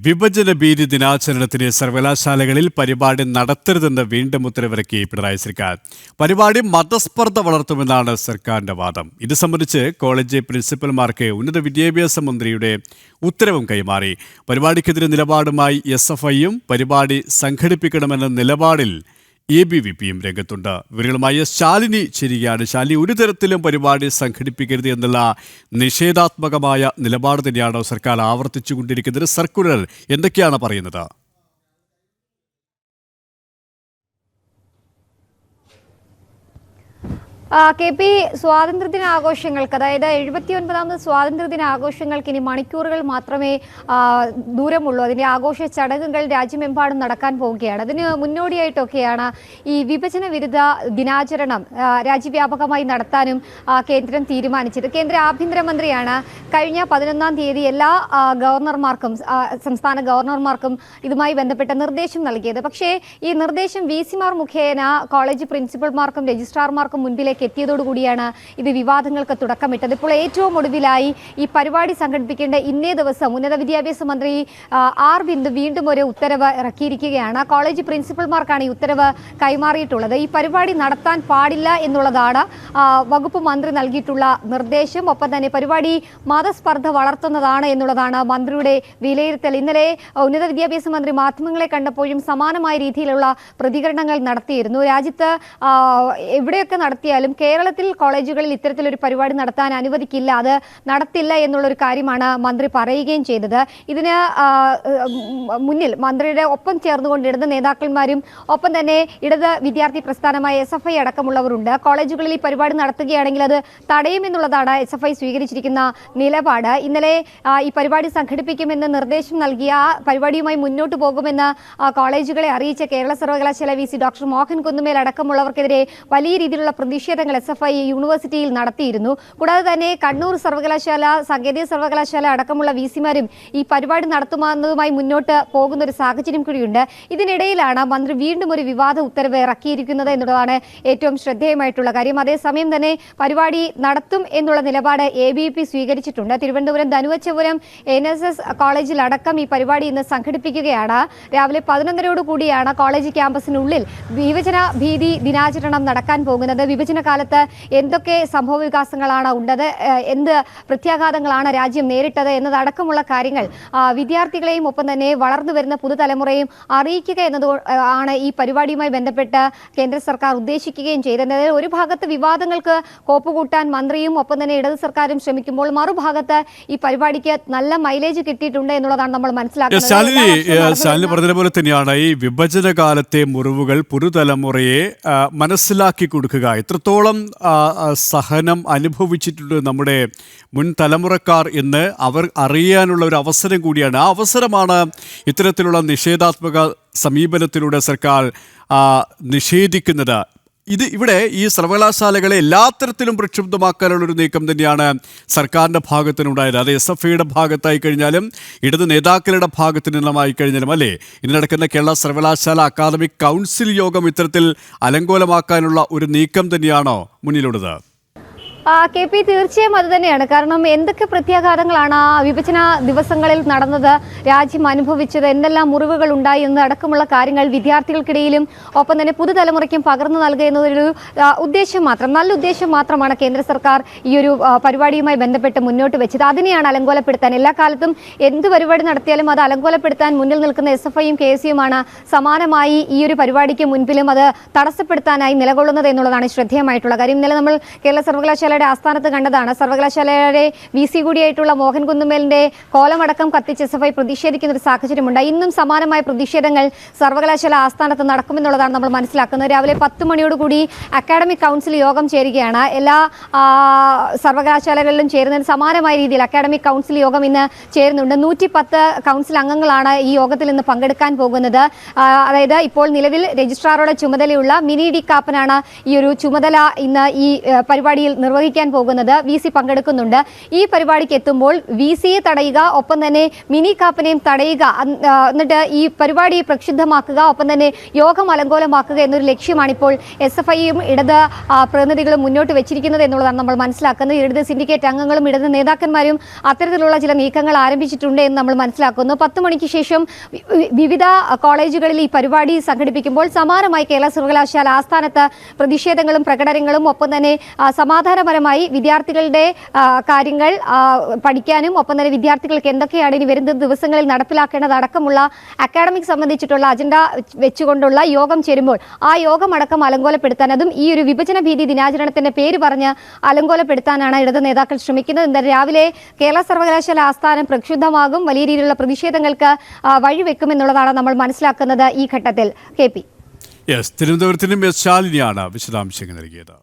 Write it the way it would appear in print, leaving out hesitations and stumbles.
വിഭജന ഭീതി ദിനാചരണത്തിന് സർവകലാശാലകളിൽ പരിപാടി നടത്തരുതെന്ന് വീണ്ടും ഉത്തരവിറക്കി പിണറായി സർക്കാർ. പരിപാടി മതസ്പർദ്ധ വളർത്തുമെന്നാണ് സർക്കാരിന്റെ വാദം. ഇത് സംബന്ധിച്ച് കോളേജ് പ്രിൻസിപ്പൽമാർക്ക് ഉന്നത വിദ്യാഭ്യാസ മന്ത്രിയുടെ ഉത്തരവും കൈമാറി. പരിപാടിക്കെതിരെ നിലപാടുമായി SFIയും പരിപാടി സംഘടിപ്പിക്കണമെന്ന നിലപാടിൽ ABVPയും രംഗത്തുണ്ട്. ഇവരുമായി ശാലിനി ചേരുകയാണ്. ശാലിനി, ഒരു തരത്തിലും പരിപാടി സംഘടിപ്പിക്കരുത് എന്നുള്ള നിഷേധാത്മകമായ നിലപാട് തന്നെയാണ് സർക്കാർ ആവർത്തിച്ചുകൊണ്ടിരിക്കുന്നത്. സർക്കുലർ എന്തൊക്കെയാണ് പറയുന്നത്? KP, സ്വാതന്ത്ര്യദിനാഘോഷങ്ങൾക്ക്, അതായത് 79ാമത് സ്വാതന്ത്ര്യദിനാഘോഷങ്ങൾക്ക് ഇനി മണിക്കൂറുകൾ മാത്രമേ ദൂരമുള്ളൂ. അതിൻ്റെ ആഘോഷ ചടങ്ങുകൾ രാജ്യമെമ്പാടും നടക്കാൻ പോവുകയാണ്. അതിന് മുന്നോടിയായിട്ടൊക്കെയാണ് ഈ വിഭജന വിരുദ്ധ ദിനാചരണം രാജ്യവ്യാപകമായി നടത്താനും കേന്ദ്രം തീരുമാനിച്ചത്. കേന്ദ്ര ആഭ്യന്തരമന്ത്രിയാണ് കഴിഞ്ഞ 11ാം തീയതി എല്ലാ ഗവർണർമാർക്കും സംസ്ഥാന ഗവർണർമാർക്കും ഇതുമായി ബന്ധപ്പെട്ട നിർദ്ദേശം നൽകിയത്. പക്ഷേ ഈ നിർദ്ദേശം VC-മാർ മുഖേന കോളേജ് പ്രിൻസിപ്പൽമാർക്കും രജിസ്ട്രാർമാർക്കും മുൻപിലേക്ക് എത്തിയതോടുകൂടിയാണ് ഇത് വിവാദങ്ങൾക്ക് തുടക്കമിട്ടത്. ഇപ്പോൾ ഏറ്റവും ഒടുവിലായി ഈ പരിപാടി സംഘടിപ്പിക്കേണ്ട ഇന്നേ ദിവസം ഉന്നത വിദ്യാഭ്യാസ മന്ത്രി R. ബിന്ദു വീണ്ടും ഒരു ഉത്തരവ് ഇറക്കിയിരിക്കുകയാണ്. കോളേജ് പ്രിൻസിപ്പൽമാർക്കാണ് ഈ ഉത്തരവ് കൈമാറിയിട്ടുള്ളത്. ഈ പരിപാടി നടത്താൻ പാടില്ല എന്നുള്ളതാണ് വകുപ്പ് മന്ത്രി നൽകിയിട്ടുള്ള നിർദ്ദേശം. ഒപ്പം തന്നെ പരിപാടി മതസ്പർദ്ധ വളർത്തുന്നതാണ് എന്നുള്ളതാണ് മന്ത്രിയുടെ വിലയിരുത്തൽ. ഇന്നലെ ഉന്നത വിദ്യാഭ്യാസ മന്ത്രി മാധ്യമങ്ങളെ കണ്ടപ്പോഴും സമാനമായ രീതിയിലുള്ള പ്രതികരണങ്ങൾ നടത്തിയിരുന്നു. രാജ്യത്ത് എവിടെയൊക്കെ നടത്തിയാലും കേരളത്തിൽ കോളേജുകളിൽ ഇത്തരത്തിലൊരു പരിപാടി നടത്താൻ അനുവദിക്കില്ല, അത് നടത്തില്ല എന്നുള്ളൊരു കാര്യമാണ് മന്ത്രി പറയുകയും ചെയ്തത്. ഇതിന് മുന്നിൽ മന്ത്രിയുടെ ഒപ്പം ചേർന്നുകൊണ്ട് ഇടത് നേതാക്കന്മാരും ഒപ്പം തന്നെ ഇടത് വിദ്യാർത്ഥി പ്രസ്ഥാനമായ SFI അടക്കമുള്ളവരുണ്ട്. കോളേജുകളിൽ ഈ പരിപാടി നടത്തുകയാണെങ്കിൽ അത് തടയുമെന്നുള്ളതാണ് SFI സ്വീകരിച്ചിരിക്കുന്ന നിലപാട്. ഇന്നലെ ഈ പരിപാടി സംഘടിപ്പിക്കുമെന്ന് നിർദ്ദേശം നൽകിയ പരിപാടിയുമായി മുന്നോട്ട് പോകുമെന്ന് കോളേജുകളെ അറിയിച്ച കേരള സർവകലാശാല VC ഡോക്ടർ മോഹൻ കുന്നുമേൽ അടക്കമുള്ളവർക്കെതിരെ വലിയ രീതിയിലുള്ള പ്രതിഷേധങ്ങൾ SFI യൂണിവേഴ്സിറ്റിയിൽ നടത്തിയിരുന്നു. കൂടാതെ തന്നെ കണ്ണൂർ സർവകലാശാല, സാങ്കേതിക സർവകലാശാല അടക്കമുള്ള VC-മാരും ഈ പരിപാടി നടത്തുന്നതുമായി മുന്നോട്ട് പോകുന്ന ഒരു സാഹചര്യം കൂടിയുണ്ട്. ഇതിനിടയിലാണ് മന്ത്രി വീണ്ടും ഒരു വിവാദ ഉത്തരവ് ഇറക്കിയിരിക്കുന്നത് എന്നുള്ളതാണ് ഏറ്റവും ശ്രദ്ധേയമായിട്ടുള്ള കാര്യം. അതേസമയം തന്നെ പരിപാടി നടത്തും എന്നുള്ള നിലപാട് ABVP സ്വീകരിച്ചിട്ടുണ്ട്. തിരുവനന്തപുരം ധനുവച്ചപുരം NSS കോളേജിൽ അടക്കം ഈ പരിപാടി ഇന്ന് സംഘടിപ്പിക്കുകയാണ്. രാവിലെ 11:00 കൂടിയാണ് കോളേജ് ക്യാമ്പസിനുള്ളിൽ വിഭജന ഭീതി ദിനാചരണം നടക്കാൻ പോകുന്നത്. വിഭജന കാലത്ത് എന്തൊക്കെ സംഭവ വികാസങ്ങളാണ് ഉണ്ടത്, എന്ത് പ്രത്യാഘാതങ്ങളാണ് രാജ്യം നേരിട്ടത് എന്നതടക്കമുള്ള കാര്യങ്ങൾ വിദ്യാർത്ഥികളെയും ഒപ്പം തന്നെ വളർന്നു വരുന്ന പുതുതലമുറയും അറിയിക്കുക എന്നത് ആണ് ഈ പരിപാടിയുമായി ബന്ധപ്പെട്ട് കേന്ദ്ര സർക്കാർ ഉദ്ദേശിക്കുകയും ചെയ്തത്. ഒരു ഭാഗത്ത് വിവാദങ്ങൾക്ക് കോപ്പുകൂട്ടാൻ മന്ത്രിയും ഒപ്പം തന്നെ ഇടത് സർക്കാരും ശ്രമിക്കുമ്പോൾ മറുഭാഗത്ത് ഈ പരിപാടിക്ക് നല്ല മൈലേജ് കിട്ടിയിട്ടുണ്ട് എന്നുള്ളതാണ് നമ്മൾ മനസ്സിലാക്കുന്നത്. പറഞ്ഞതുപോലെ തന്നെയാണ് ഈ വിഭജന കാലത്തെ മുറിവുകൾ പുതുതലമുറയെ മനസ്സിലാക്കി കൊടുക്കുക. എത്രത്തോളം സഹനം അനുഭവിച്ചിട്ടുണ്ട് നമ്മുടെ മുൻ തലമുറക്കാർ എന്ന് അവർ അറിയാനുള്ള ഒരു അവസരം കൂടിയാണ്. ആ അവസരമാണ് ഇത്തരത്തിലുള്ള നിഷേധാത്മക സമീപനത്തിലൂടെ സർക്കാർ നിഷേധിക്കുന്നത്. ഇവിടെ ഈ സർവകലാശാലകളെ എല്ലാ തരത്തിലും പ്രക്ഷുബ്ധമാക്കാനുള്ളൊരു നീക്കം തന്നെയാണ് സർക്കാരിൻ്റെ ഭാഗത്തിനുണ്ടായത്. അത് SFIയുടെ ഭാഗത്തായി കഴിഞ്ഞാലും ഇടത് നേതാക്കളുടെ ഭാഗത്തു നിന്നുമായി കഴിഞ്ഞാലും അല്ലേ. ഇന്ന് നടക്കുന്ന കേരള സർവകലാശാല അക്കാദമിക് കൗൺസിൽ യോഗം ഇത്തരത്തിൽ അലങ്കോലമാക്കാനുള്ള ഒരു നീക്കം തന്നെയാണോ മുന്നിലുള്ളത്? KP, തീർച്ചയായും അത് തന്നെയാണ്. കാരണം എന്തൊക്കെ പ്രത്യാഘാതങ്ങളാണ് ആ വിഭജന ദിവസങ്ങളിൽ നടന്നത്, രാജ്യം അനുഭവിച്ചത്, എന്തെല്ലാം മുറിവുകൾ ഉണ്ടായി എന്നതടക്കമുള്ള കാര്യങ്ങൾ വിദ്യാർത്ഥികൾക്കിടയിലും ഒപ്പം തന്നെ പുതുതലമുറയ്ക്കും പകർന്നു നൽകുക എന്നതൊരു ഉദ്ദേശം മാത്രം, നല്ല ഉദ്ദേശം മാത്രമാണ് കേന്ദ്ര സർക്കാർ ഈ ഒരു പരിപാടിയുമായി ബന്ധപ്പെട്ട് മുന്നോട്ട് വെച്ചത്. അതിനെയാണ് അലങ്കോലപ്പെടുത്താൻ, എല്ലാ കാലത്തും എന്ത് പരിപാടി നടത്തിയാലും അത് അലങ്കോലപ്പെടുത്താൻ മുന്നിൽ നിൽക്കുന്ന SFIയും KSUമാണ് സമാനമായി ഈ ഒരു പരിപാടിക്ക് മുൻപിലും അത് തടസ്സപ്പെടുത്താനായി നിലകൊള്ളുന്നത് എന്നുള്ളതാണ് ശ്രദ്ധേയമായിട്ടുള്ള കാര്യം. ഇന്നലെ നമ്മൾ കേരള സർവകലാശാല ആസ്ഥാനത്ത് കണ്ടതാണ്. സർവകലാശാലയുടെ VC കൂടിയായിട്ടുള്ള മോഹൻ കുന്നുമേലിന്റെ കോലമടക്കം കത്തിച്ച് SFI പ്രതിഷേധിക്കുന്ന ഒരു സാഹചര്യമുണ്ട്. ഇന്നും സമാനമായ പ്രതിഷേധങ്ങൾ സർവകലാശാല ആസ്ഥാനത്ത് നടക്കുമെന്നുള്ളതാണ് നമ്മൾ മനസ്സിലാക്കുന്നത്. രാവിലെ 10 മണിയോടുകൂടി അക്കാഡമിക് കൗൺസിൽ യോഗം ചേരുകയാണ്. എല്ലാ സർവകലാശാലകളിലും ചേരുന്നതിന് സമാനമായ രീതിയിൽ അക്കാഡമിക് കൗൺസിൽ യോഗം ഇന്ന് ചേരുന്നുണ്ട്. 110 കൗൺസിൽ അംഗങ്ങളാണ് ഈ യോഗത്തിൽ ഇന്ന് പങ്കെടുക്കാൻ പോകുന്നത്. അതായത് ഇപ്പോൾ നിലവിൽ രജിസ്ട്രാറുടെ ചുമതലയുള്ള മിനി D. കാപ്പനാണ് ഈ ഒരു ചുമതല ഇന്ന് ഈ പരിപാടിയിൽ നിർവഹിക്കുന്നത്. നിർവഹിക്കാൻ പോകുന്നത്. VC പങ്കെടുക്കുന്നുണ്ട്. ഈ പരിപാടിക്ക് എത്തുമ്പോൾ VCയെ തടയുക, ഒപ്പം തന്നെ മിനി കാപ്പനെയും തടയുക, എന്നിട്ട് ഈ പരിപാടി പ്രക്ഷുബ്ധമാക്കുക, ഒപ്പം തന്നെ യോഗം അലങ്കോലമാക്കുക എന്നൊരു ലക്ഷ്യമാണിപ്പോൾ SFIയും ഇടത് പ്രതിനിധികളും മുന്നോട്ട് വെച്ചിരിക്കുന്നത് എന്നുള്ളതാണ് നമ്മൾ മനസ്സിലാക്കുന്നത്. ഇടത് സിൻഡിക്കേറ്റ് അംഗങ്ങളും ഇടത് നേതാക്കന്മാരും അത്തരത്തിലുള്ള ചില നീക്കങ്ങൾ ആരംഭിച്ചിട്ടുണ്ട് എന്ന് നമ്മൾ മനസ്സിലാക്കുന്നു. 10 മണിക്ക് ശേഷം വിവിധ കോളേജുകളിൽ ഈ പരിപാടി സംഘടിപ്പിക്കുമ്പോൾ സമാനമായി കേരള സർവകലാശാല ആസ്ഥാനത്ത് പ്രതിഷേധങ്ങളും പ്രകടനങ്ങളും, ഒപ്പം തന്നെ സമാധാനപരമായി വിദ്യാർത്ഥികളുടെ കാര്യങ്ങൾ പഠിക്കാനും, ഒപ്പം തന്നെ വിദ്യാർത്ഥികൾക്ക് എന്തൊക്കെയാണ് ഇനി വരുന്ന ദിവസങ്ങളിൽ നടപ്പിലാക്കേണ്ടത് അടക്കമുള്ള അക്കാഡമിക് സംബന്ധിച്ചിട്ടുള്ള അജണ്ട വെച്ചുകൊണ്ടുള്ള യോഗം ചേരുമ്പോൾ ആ യോഗം അടക്കം അലങ്കോലപ്പെടുത്താൻ, അതും ഈ ഒരു വിഭജന ഭീതി ദിനാചരണത്തിന്റെ പേര് പറഞ്ഞ് അലങ്കോലപ്പെടുത്താനാണ് ഇടത് നേതാക്കൾ ശ്രമിക്കുന്നത്. എന്തായാലും രാവിലെ കേരള സർവകലാശാല ആസ്ഥാനം പ്രക്ഷുബ്ധമാകും, വലിയ രീതിയിലുള്ള പ്രതിഷേധങ്ങൾക്ക് വഴിവെക്കുമെന്നുള്ളതാണ് നമ്മൾ മനസ്സിലാക്കുന്നത് ഈ ഘട്ടത്തിൽ. KP. തിരുവനന്തപുരത്തിനും ശാലിനിയാണ് വിശദാംശങ്ങൾ നൽകിയത്.